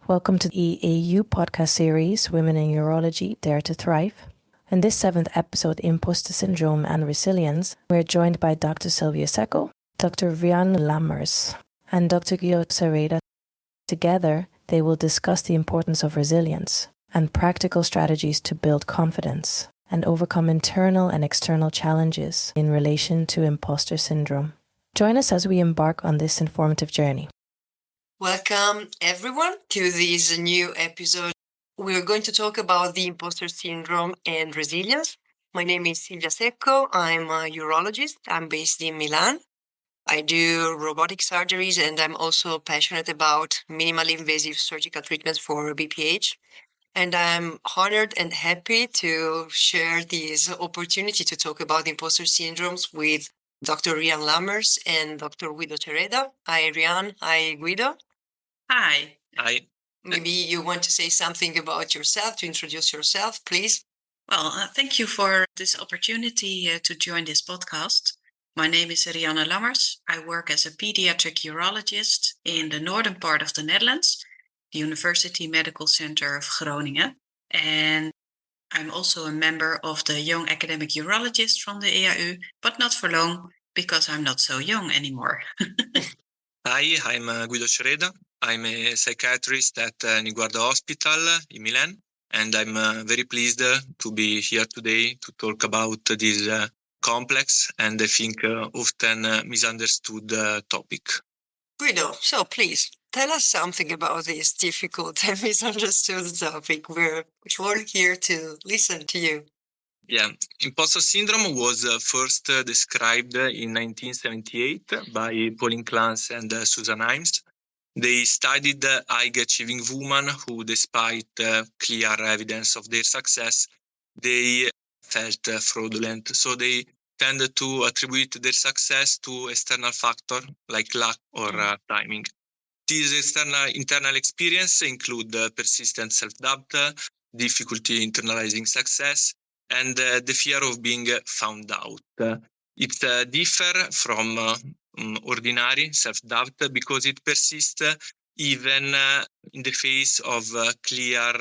Welcome to the EU podcast series, Women in Urology, Dare to Thrive. In this 7th episode, Imposter Syndrome and Resilience, we're joined by Dr. Silvia Secco, Dr. Rianne Lammers, and Dr. Guido Cereda. Together, they will discuss the importance of resilience and practical strategies to build confidence and overcome internal and external challenges in relation to imposter syndrome. Join us as we embark on this informative journey. Welcome, everyone, to this new episode. We're going to talk about the imposter syndrome and resilience. My name is Silvia Secco. I'm a urologist. I'm based in Milan. I do robotic surgeries, and I'm also passionate about minimally invasive surgical treatments for BPH. And I'm honored and happy to share this opportunity to talk about imposter syndromes with Dr. Rianne Lammers and Dr. Guido Cereda. Hi, Rianne. Hi, Guido. Hi. Hi. Maybe you want to say something about yourself, to introduce yourself, please. Well, thank you for this opportunity to join this podcast. My name is Rianne Lammers. I work as a pediatric urologist in the northern part of the Netherlands, the University Medical Center of Groningen. And I'm also a member of the Young Academic Urologists from the EAU, but not for long because I'm not so young anymore. Hi, I'm Guido Cereda. I'm a psychiatrist at Niguarda Hospital in Milan, and I'm very pleased to be here today to talk about this complex and I think often misunderstood topic. Guido, so please tell us something about this difficult and misunderstood topic. We're all here to listen to you. Yeah, imposter syndrome was first described in 1978 by Pauline Clance and Susan Himes. They studied high-achieving women who, despite clear evidence of their success, they felt fraudulent. So they tended to attribute their success to external factors like luck or timing. These internal experience include persistent self-doubt, difficulty internalizing success, and the fear of being found out. It differs from ordinary self-doubt because it persists even in the face of clear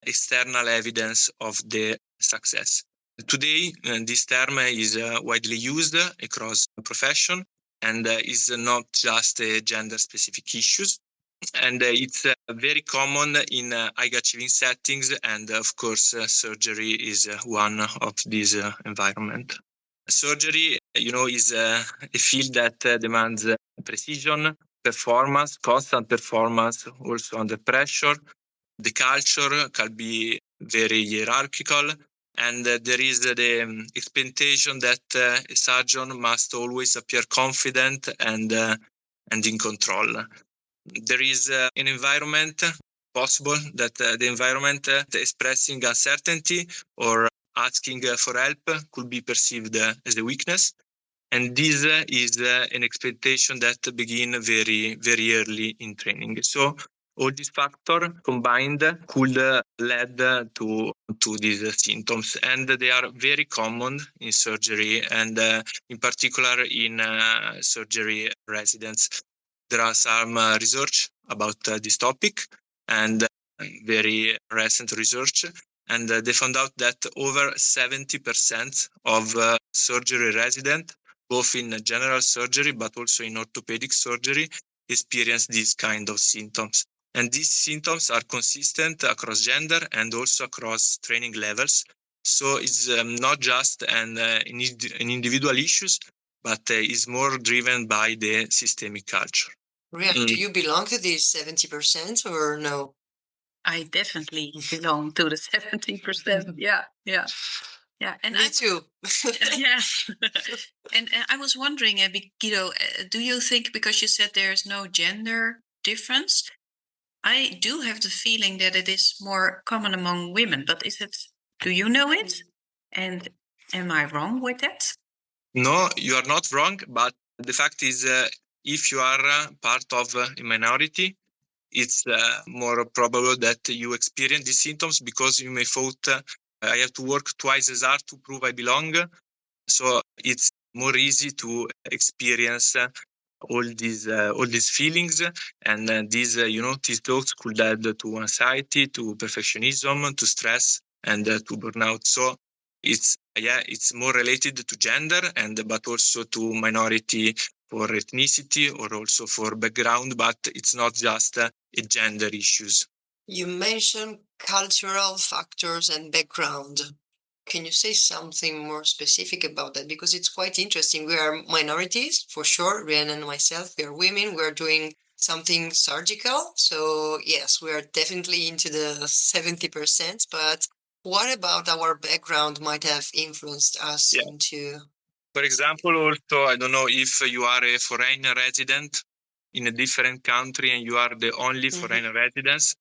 external evidence of the success. Today, this term is widely used across the profession and is not just a gender-specific issue. And it's very common in high-achieving settings, and of course, surgery is one of these environments. Surgery, is a field that demands precision, performance, constant performance, also under pressure. The culture can be very hierarchical, and there is the expectation that a surgeon must always appear confident and in control. There is an environment possible that the environment expressing uncertainty or asking for help could be perceived as a weakness. And this is an expectation that begins very, very early in training. So all these factors combined could lead to these symptoms. And they are very common in surgery and in particular in surgery residents. There are some research about this topic and very recent research. And they found out that over 70% of surgery residents, both in general surgery but also in orthopedic surgery, experience these kind of symptoms. And these symptoms are consistent across gender and also across training levels. So it's not just an individual issue, but is more driven by the systemic culture. Rianne, do you belong to these 70% or no? I definitely belong to the 70%. Yeah. And Me too. Yeah. And I was wondering, Guido, do you think, because you said there's no gender difference, I do have the feeling that it is more common among women, but do you know it? And am I wrong with that? No, you are not wrong, but the fact is, if you are part of a minority, it's more probable that you experience these symptoms because you may thought, I have to work twice as hard to prove I belong. So it's more easy to experience all these feelings, and these thoughts could add to anxiety, to perfectionism, to stress, and to burnout. So it's more related to gender, but also to minority, for ethnicity, or also for background, but it's not just a gender issues. You mentioned cultural factors and background. Can you say something more specific about that? Because it's quite interesting. We are minorities, for sure. Rianne and myself, we are women. We're doing something surgical. So, yes, we are definitely into the 70%. But what about our background might have influenced us into... For example, also, I don't know if you are a foreign resident in a different country and you are the only foreign resident.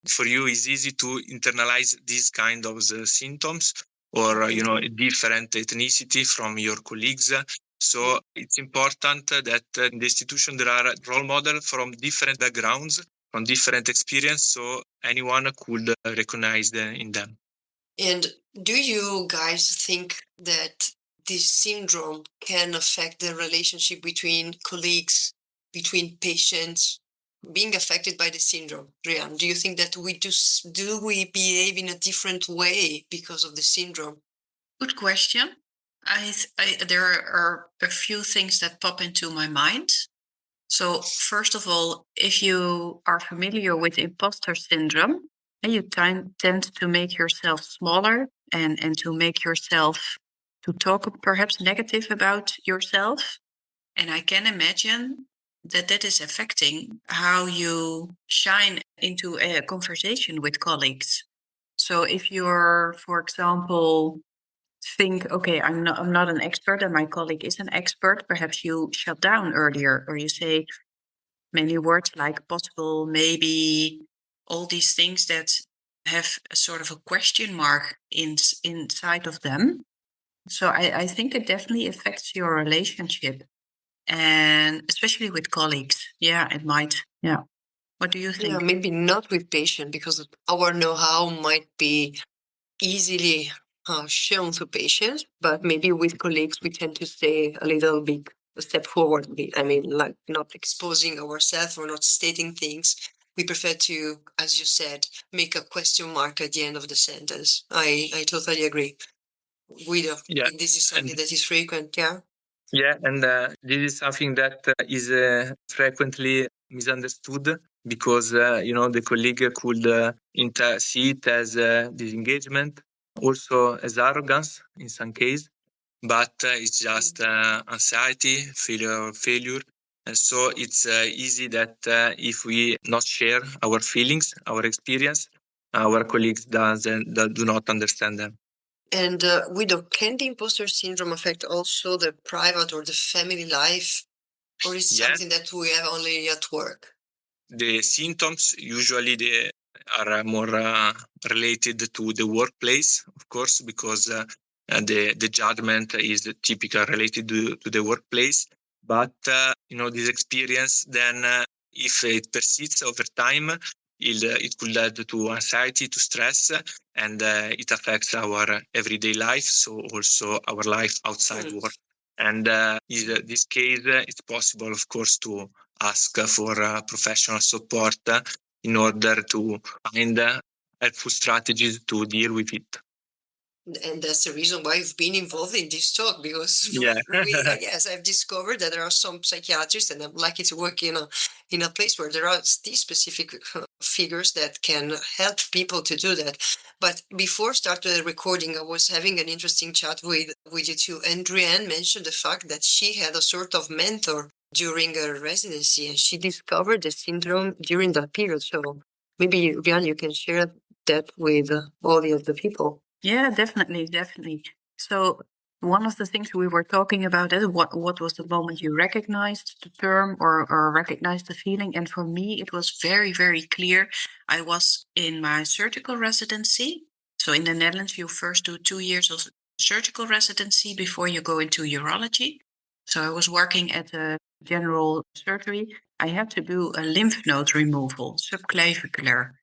For you, it's easy to internalize these kind of symptoms, or a different ethnicity from your colleagues. So it's important that in the institution there are role models from different backgrounds, from different experience, so anyone could recognize in them. And do you guys think that this syndrome can affect the relationship between colleagues, between patients, being affected by the syndrome? Rianne, do you think that do we behave in a different way because of the syndrome? Good question. There are a few things that pop into my mind. So first of all, if you are familiar with imposter syndrome, you tend to make yourself smaller and to make yourself to talk perhaps negative about yourself. And I can imagine that is affecting how you shine into a conversation with colleagues. So if you're, for example, think, okay, I'm not an expert and my colleague is an expert, perhaps you shut down earlier, or you say many words like possible, maybe, all these things that have a sort of a question mark inside of them. So I think it definitely affects your relationship, and especially with colleagues. Yeah, it might. Yeah. What do you think? Yeah, maybe not with patients, because our know-how might be easily shown to patients, but maybe with colleagues we tend to stay a little bit a step forward. I mean, like not exposing ourselves or not stating things. We prefer to, as you said, make a question mark at the end of the sentence. I totally agree. Guido, this is something that is frequent, yeah? Yeah, and this is something that is frequently misunderstood, because the colleague could see it as disengagement, also as arrogance in some case, but it's just anxiety, failure. And so it's easy that if we not share our feelings, our experience, our colleagues do not understand them. And Guido, can the imposter syndrome affect also the private or the family life, or is it something that we have only at work? The symptoms usually they are more related to the workplace, of course, because the judgment is typically related to the workplace. But this experience then, if it persists over time, it could lead to anxiety, to stress, and it affects our everyday life, so also our life outside work. And in this case, it's possible, of course, to ask for professional support in order to find helpful strategies to deal with it. And that's the reason why I've been involved in this talk, because yes, I've discovered that there are some psychiatrists, and I'm lucky to work in a place where there are these specific figures that can help people to do that. But before starting the recording, I was having an interesting chat with you two, and Rianne mentioned the fact that she had a sort of mentor during her residency, and she discovered the syndrome during that period. So maybe, Rianne, you can share that with all the other people. Yeah, definitely. So one of the things we were talking about is what was the moment you recognized the term or recognized the feeling. And for me, it was very, very clear. I was in my surgical residency. So in the Netherlands, you first do 2 years of surgical residency before you go into urology. So I was working at a general surgery. I had to do a lymph node removal, subclavicular.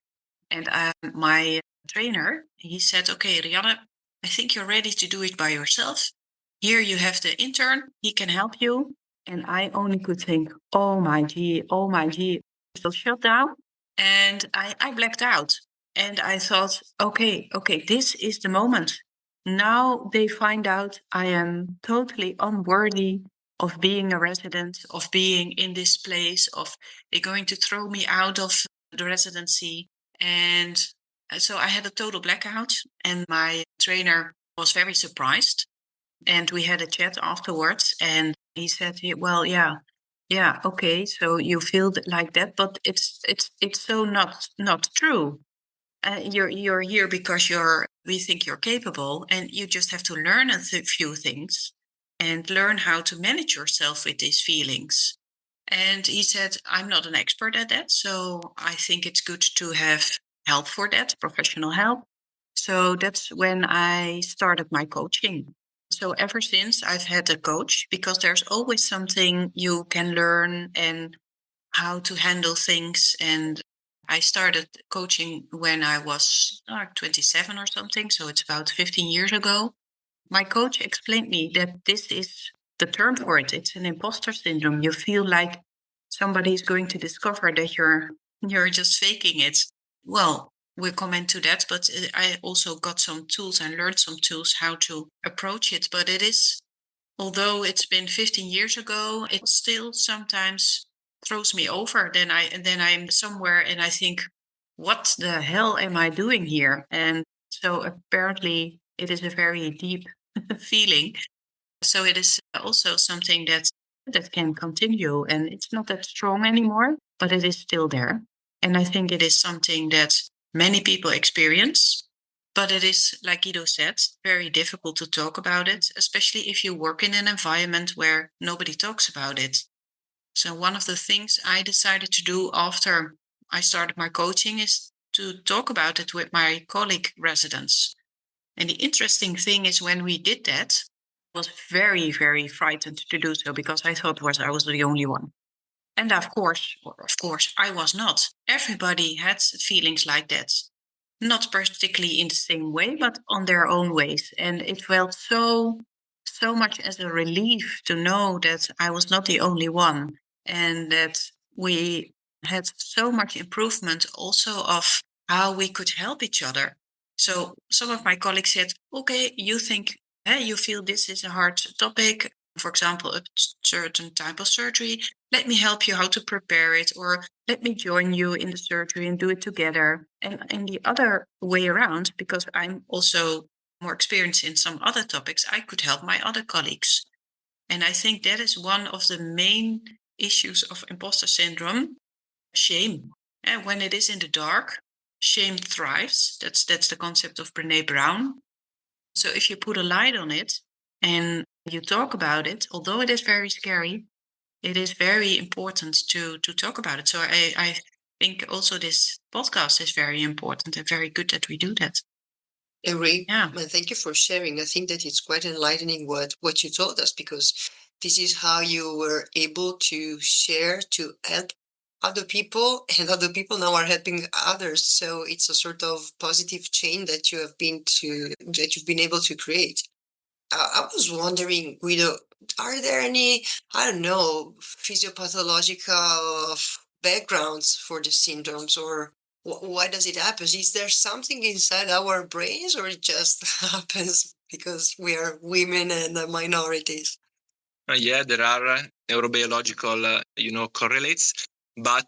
And my trainer, he said, okay, Rianne, I think you're ready to do it by yourself. Here you have the intern, he can help you. And I only could think, oh my gee, so shut down. And I blacked out. And I thought, okay, this is the moment. Now they find out I am totally unworthy of being a resident, of being in this place, of they're going to throw me out of the residency. And so I had a total blackout, and my trainer was very surprised. And we had a chat afterwards, and he said, well, yeah, okay, so you feel like that, but it's so not true. You're here because we think you're capable, and you just have to learn a few things and learn how to manage yourself with these feelings. And he said, I'm not an expert at that, so I think it's good to have help for that, professional help. So that's when I started my coaching. So ever since I've had a coach, because there's always something you can learn and how to handle things. And I started coaching when I was 27 or something. So it's about 15 years ago. My coach explained me that this is the term for it. It's an imposter syndrome. You feel like somebody is going to discover that you're just faking it. Well, we'll come into that, but I also got some tools and learned some tools how to approach it. But it is, although it's been 15 years ago, it still sometimes throws me over. Then I'm somewhere and I think, what the hell am I doing here? And so apparently it is a very deep feeling. So it is also something that can continue, and it's not that strong anymore, but it is still there. And I think it is something that many people experience, but it is, like Guido said, very difficult to talk about it, especially if you work in an environment where nobody talks about it. So one of the things I decided to do after I started my coaching is to talk about it with my colleague residents. And the interesting thing is, when we did that, I was very, very frightened to do so, because I thought I was the only one. And of course, I was not. Everybody had feelings like that. Not particularly in the same way, but on their own ways. And it felt so much as a relief to know that I was not the only one, and that we had so much improvement also of how we could help each other. So some of my colleagues said, okay, you think, you feel this is a hard topic, for example, a certain type of surgery. Let me help you how to prepare it, or let me join you in the surgery and do it together. And in the other way around, because I'm also more experienced in some other topics, I could help my other colleagues. And I think that is one of the main issues of imposter syndrome: shame. And when it is in the dark, shame thrives. That's the concept of Brené Brown. So if you put a light on it and you talk about it, although it is very scary, it is very important to talk about it. So I think also this podcast is very important and very good that we do that. Agree. Yeah. And thank you for sharing. I think that it's quite enlightening what you told us, because this is how you were able to share, to help other people, and other people now are helping others. So it's a sort of positive chain that you've been able to create. I was wondering, Guido, are there any, I don't know, physiopathological backgrounds for the syndromes, or why does it happen? Is there something inside our brains, or it just happens because we are women and minorities? Yeah, there are neurobiological, correlates. But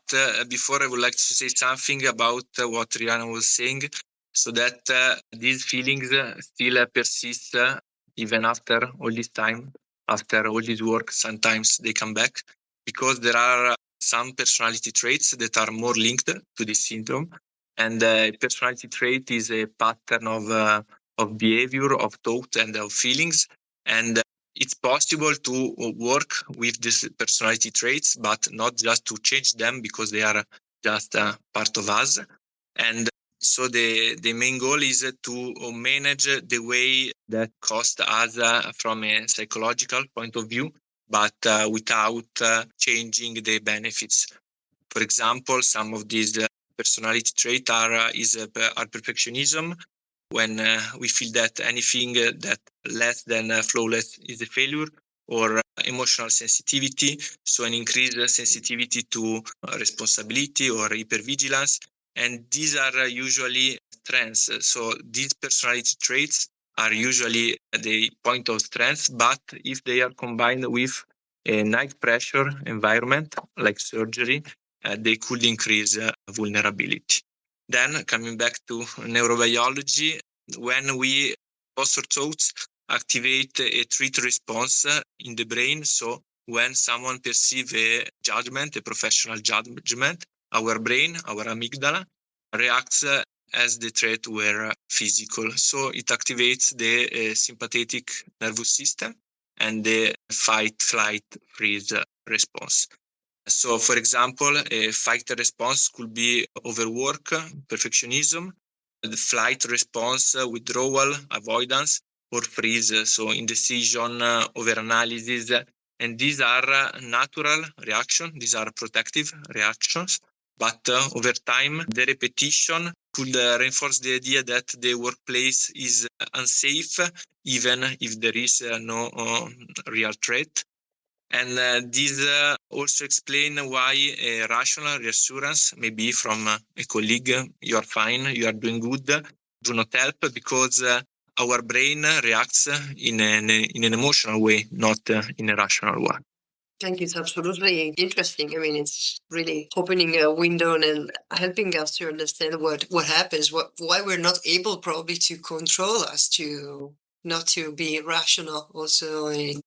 before, I would like to say something about what Rianne was saying, so that these feelings still persist even after all this time, after all this work. Sometimes they come back because there are some personality traits that are more linked to this syndrome. And personality trait is a pattern of behavior, of thought, and of feelings. And it's possible to work with these personality traits, but not just to change them, because they are just part of us. And so the main goal is to manage the way that costs us from a psychological point of view, but without changing the benefits. For example, some of these personality traits are perfectionism. When we feel that anything that less than flawless is a failure, or emotional sensitivity, so an increased sensitivity to responsibility or hypervigilance. And these are usually strengths. So these personality traits are usually the point of strength, but if they are combined with a high pressure environment like surgery, they could increase vulnerability. Then coming back to neurobiology, when we imposter thoughts activate a threat response in the brain. So when someone perceives a judgment, a professional judgment, our brain, our amygdala, reacts as the threat were physical. So it activates the sympathetic nervous system and the fight, flight, freeze response. So, for example, a fight response could be overwork, perfectionism, the flight response, withdrawal, avoidance, or freeze, so indecision, overanalysis. And these are natural reactions, these are protective reactions. But over time, the repetition could reinforce the idea that the workplace is unsafe, even if there is no real threat. And this also explain why a rational reassurance, maybe from a colleague, you are fine, you are doing good, do not help, because our brain reacts in an emotional way, not in a rational one. Thank you. It's absolutely interesting. I mean, it's really opening a window and helping us to understand what happens, why we're not able probably to control us, to not to be rational also in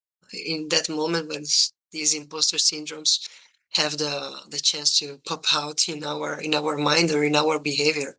that moment when these imposter syndromes have the chance to pop out in our mind or in our behavior.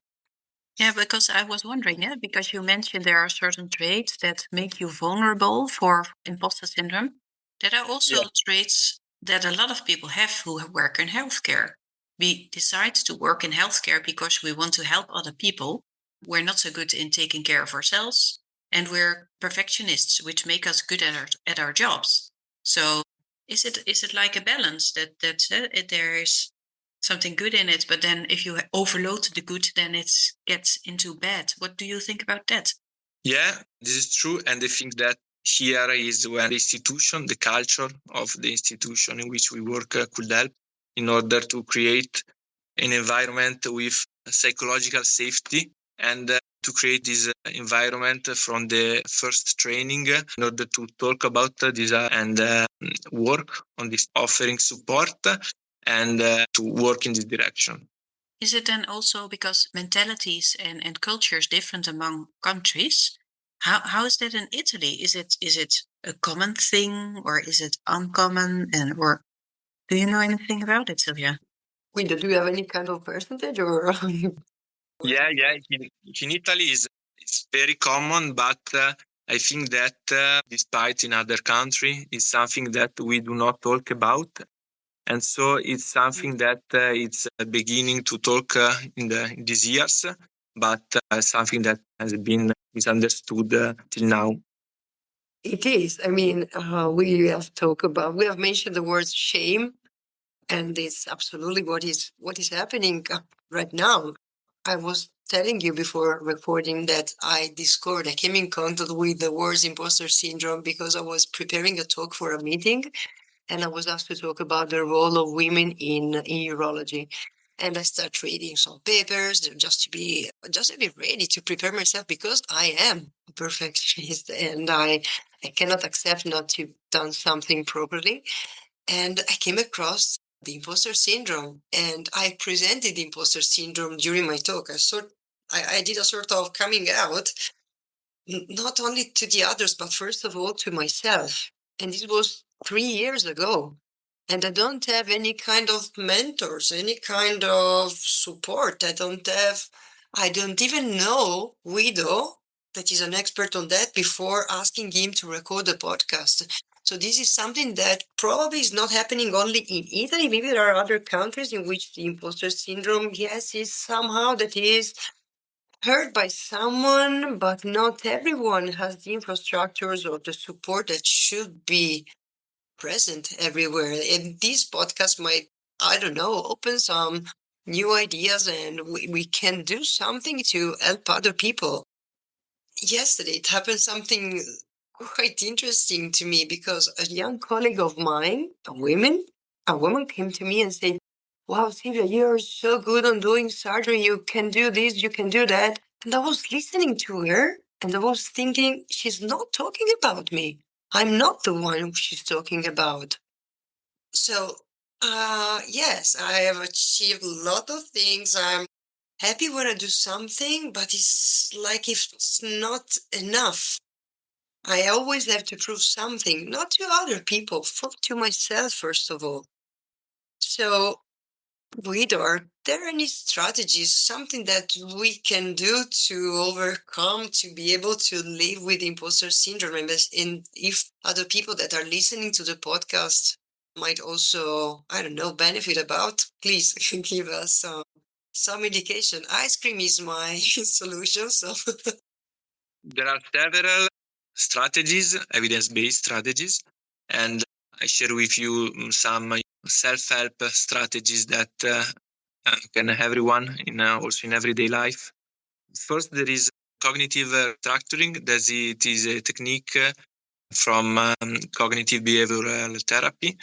Yeah, because I was wondering, because you mentioned there are certain traits that make you vulnerable for imposter syndrome. There are also traits that a lot of people have who work in healthcare. We decide to work in healthcare because we want to help other people. We're not so good in taking care of ourselves, and we're perfectionists, which make us good at our jobs. So, is it like a balance that there is something good in it, but then if you overload the good, then it gets into bad? What do you think about that? Yeah, this is true. And I think that here is when the institution, the culture of the institution in which we work could help in order to create an environment with psychological safety and to create this environment from the first training in order to talk about this and work on this, offering support and to work in this direction. Is it then also because mentalities and cultures different among countries? How is that in Italy? Is it a common thing or is it uncommon? And or do you know anything about it, Silvia? Guido, do you have any kind of percentage or? Yeah. In Italy it's very common, but I think that despite in other countries, it's something that we do not talk about. And so it's something that it's beginning to talk in these years, but something that has been misunderstood till now. It is. I mean, we have mentioned the word shame, and it's absolutely what is happening right now. I was telling you before recording that I came in contact with the word imposter syndrome because I was preparing a talk for a meeting, and I was asked to talk about the role of women in urology. And I start reading some papers just to be ready to prepare myself because I am a perfectionist and I cannot accept not to done something properly. And I came across the imposter syndrome and I presented the imposter syndrome during my talk. I did a sort of coming out, not only to the others, but first of all to myself. And this was 3 years ago. And I don't have any kind of mentors, any kind of support. I don't even know Guido, that is an expert on that, before asking him to record the podcast. So this is something that probably is not happening only in Italy. Maybe there are other countries in which the imposter syndrome, yes, is somehow that is heard by someone, but not everyone has the infrastructures or the support that should be present everywhere. And this podcast might, I don't know, open some new ideas and we can do something to help other people. Yesterday, it happened something quite interesting to me because a young colleague of mine, a woman came to me and said, "Wow, Silvia, you're so good on doing surgery. You can do this, you can do that." And I was listening to her and I was thinking, she's not talking about me. I'm not the one she's talking about. So, yes, I have achieved a lot of things. I'm happy when I do something, but it's like if it's not enough. I always have to prove something, not to other people, to myself, first of all. So, Guido, are there any strategies, something that we can do to overcome, to be able to live with imposter syndrome? And if other people that are listening to the podcast might also, I don't know, benefit about, please give us some indication. Ice cream is my solution. So, There are several strategies, evidence-based strategies, and I share with you some self-help strategies that can everyone also in everyday life. First, there is cognitive structuring. It is a technique from cognitive behavioral therapy.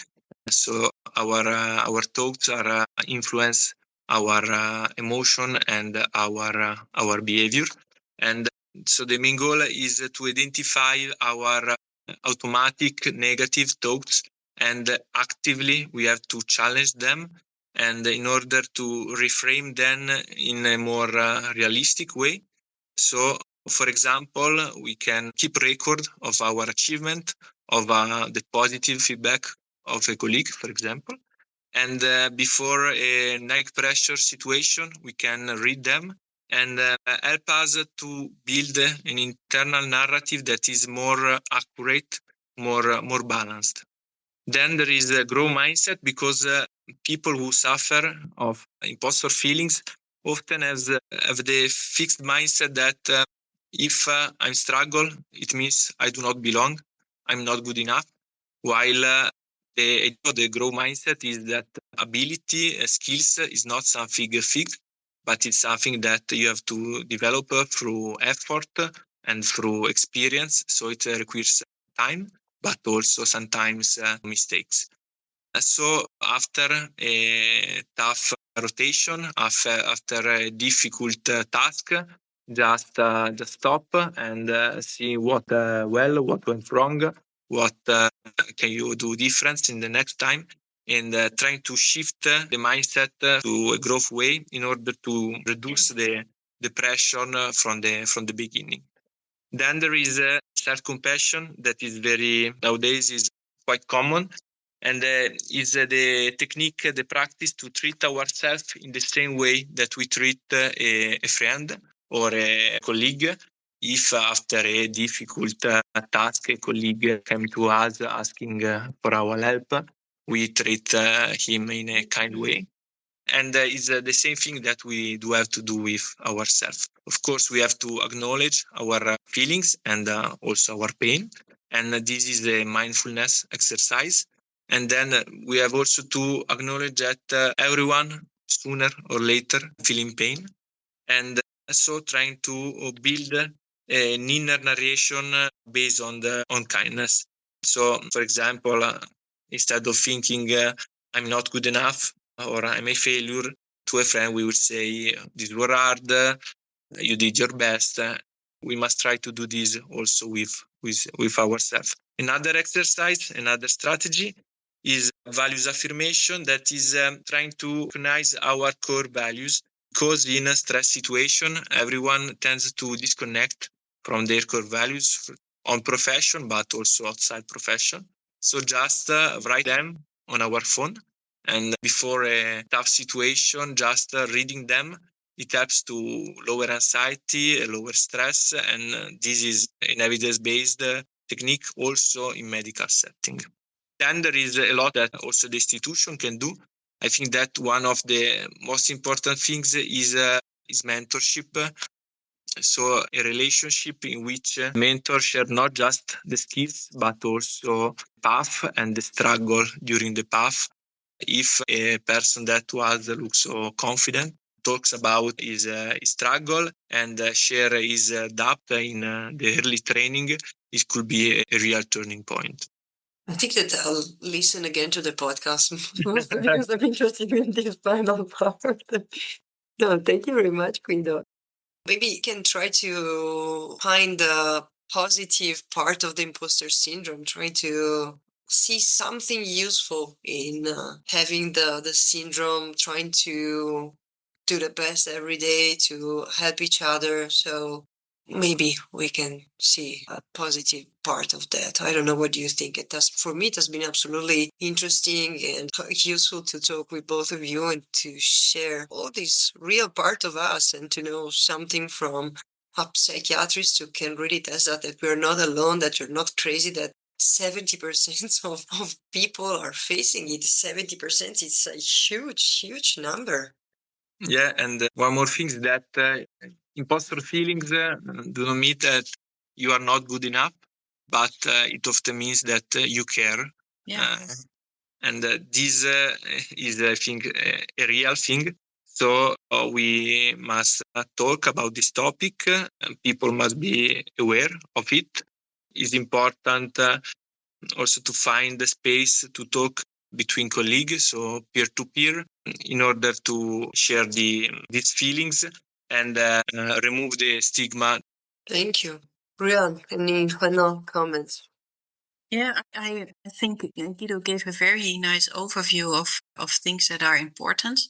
So our thoughts are influence our emotion and our behavior. And so the main goal is to identify our automatic negative thoughts, and actively we have to challenge them, and in order to reframe them in a more realistic way. So, for example, we can keep record of our achievement, of the positive feedback of a colleague, for example. And before a negative pressure situation, we can read them and help us to build an internal narrative that is more accurate, more balanced. Then there is a growth mindset, because people who suffer of imposter feelings often have the fixed mindset that if I struggle, it means I do not belong, I'm not good enough. While the growth mindset is that ability, skills is not something fixed, but it's something that you have to develop through effort and through experience. So it requires time, but also sometimes mistakes. So after a tough rotation, after a difficult task, just stop and see what went wrong, what can you do different in the next time, and trying to shift the mindset to a growth way in order to reduce the pressure from the beginning. Then there is self-compassion that is very nowadays is quite common, and is the technique, the practice to treat ourselves in the same way that we treat a friend or a colleague. If after a difficult task, a colleague came to us asking for our help, we treat him in a kind way. And it's the same thing that we do have to do with ourselves. Of course, we have to acknowledge our feelings and also our pain. And this is a mindfulness exercise. And then we have also to acknowledge that everyone sooner or later feeling pain. And so trying to build an inner narration based on kindness. So, for example, instead of thinking I'm not good enough or I'm a failure, to a friend we would say, "These were hard. You did your best." We must try to do this also with ourselves. Another exercise, another strategy is values affirmation. That is trying to recognize our core values, because in a stress situation, everyone tends to disconnect from their core values on profession, but also outside profession. So just write them on our phone, and before a tough situation, just reading them, it helps to lower anxiety, lower stress, and this is an evidence-based technique also in medical setting. Then there is a lot that also the institution can do. I think that one of the most important things is mentorship. So a relationship in which mentors share not just the skills, but also path and the struggle during the path. If a person that was looks so confident talks about his struggle and share his doubt in the early training, it could be a real turning point. I think that I'll listen again to the podcast because I'm interested in this final part. No, thank you very much, Guido. Maybe you can try to find the positive part of the imposter syndrome, try to see something useful in having the syndrome, trying to do the best every day to help each other. So maybe we can see a positive part of that. I don't know, what do you think? For me, it has been absolutely interesting and useful to talk with both of you and to share all this real part of us and to know something from a psychiatrist who can really test that we're not alone, that you're not crazy, that 70% of people are facing it. 70%, it's a huge number. Yeah, and one more thing is that imposter feelings do not mean that you are not good enough, but it often means that you care. Yeah. And this is, I think, a real thing. So we must talk about this topic. People must be aware of it. It's important also to find the space to talk between colleagues, so peer-to-peer, in order to share these feelings and remove the stigma. Thank you. Rianne, any final comments? Yeah, I think Guido gave a very nice overview of things that are important.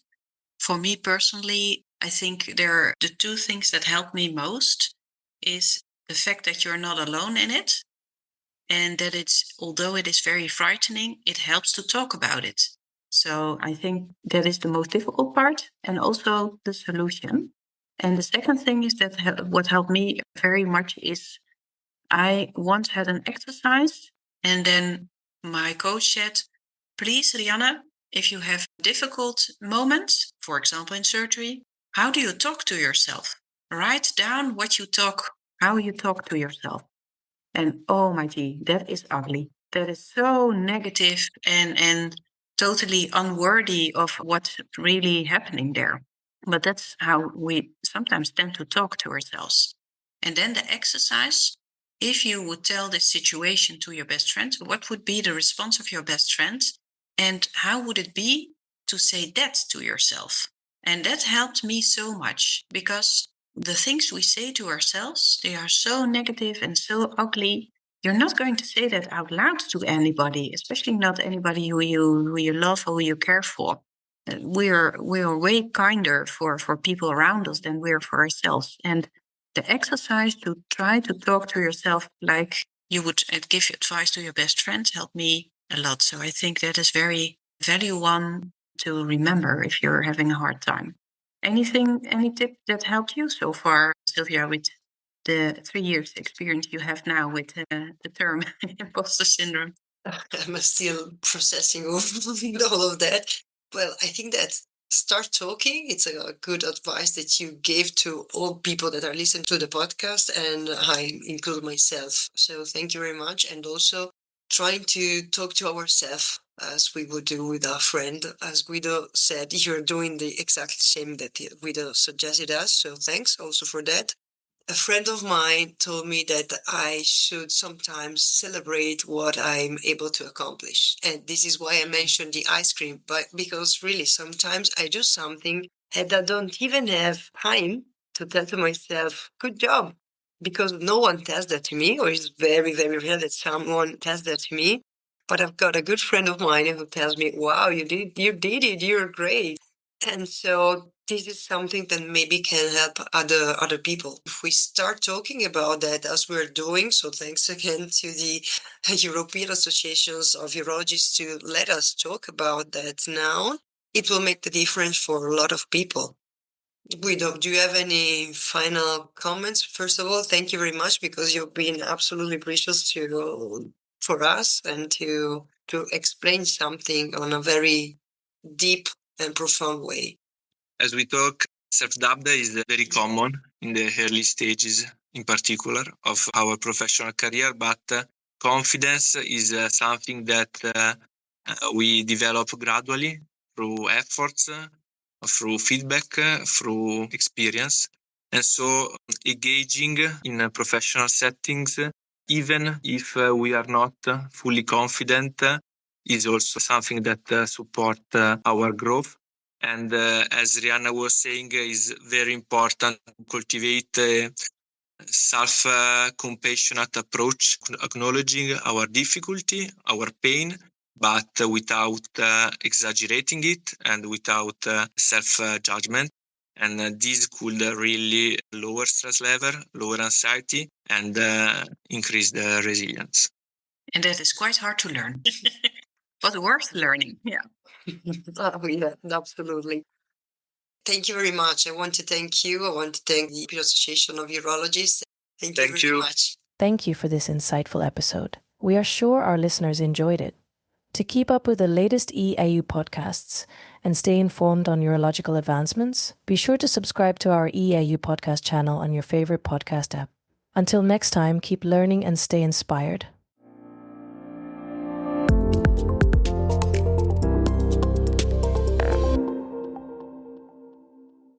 For me personally, I think the two things that help me most is the fact that you're not alone in it, and that although it is very frightening, it helps to talk about it. So I think that is the most difficult part, and also the solution. And the second thing is that what helped me very much is I once had an exercise, and then my coach said, please, Rianne, if you have difficult moments, for example, in surgery, how do you talk to yourself? Write down how you talk to yourself. And oh my gee, that is ugly. That is so negative and totally unworthy of what's really happening there. But that's how we sometimes tend to talk to ourselves. And then the exercise, if you would tell this situation to your best friend, what would be the response of your best friend? And how would it be to say that to yourself? And that helped me so much, because the things we say to ourselves, they are so negative and so ugly. You're not going to say that out loud to anybody, especially not anybody who you love or who you care for. We're way kinder for people around us than we're for ourselves. And the exercise to try to talk to yourself like you would give advice to your best friend helped me a lot. So I think that is very value one to remember if you're having a hard time. Any tip that helped you so far, Silvia, with the 3 years experience you have now with the term imposter syndrome? I'm still processing all of that. Well, I think that start talking. It's a good advice that you gave to all people that are listening to the podcast, and I include myself. So thank you very much. And also trying to talk to ourselves as we would do with our friend. As Guido said, you're doing the exact same that Guido suggested us. So thanks also for that. A friend of mine told me that I should sometimes celebrate what I'm able to accomplish. And this is why I mentioned the ice cream, but because really sometimes I do something and I don't even have time to tell to myself, good job, because no one tells that to me, or it's very, very rare that someone tells that to me. But I've got a good friend of mine who tells me, wow, you did it, you're great. And so this is something that maybe can help other people. If we start talking about that as we're doing, so thanks again to the European Associations of Urologists to let us talk about that now, it will make the difference for a lot of people. Guido, do you have any final comments? First of all, thank you very much, because you've been absolutely precious for us and to explain something on a very deep and profound way. As we talk, self-doubt is very common in the early stages, in particular, of our professional career, but confidence is something that we develop gradually through efforts, through feedback, through experience. And so engaging in professional settings even if we are not fully confident, is also something that support our growth. And as Rianne was saying, is very important to cultivate a self-compassionate approach, acknowledging our difficulty, our pain, but without exaggerating it and without self-judgment. And this could really lower stress level, lower anxiety, and increase the resilience. And that is quite hard to learn, but worth learning. Yeah. Yeah, absolutely. Thank you very much. I want to thank you. I want to thank the European Association of Urologists. Thank you very much. Thank you for this insightful episode. We are sure our listeners enjoyed it. To keep up with the latest EAU podcasts and stay informed on urological advancements, be sure to subscribe to our EAU podcast channel on your favorite podcast app. Until next time, keep learning and stay inspired.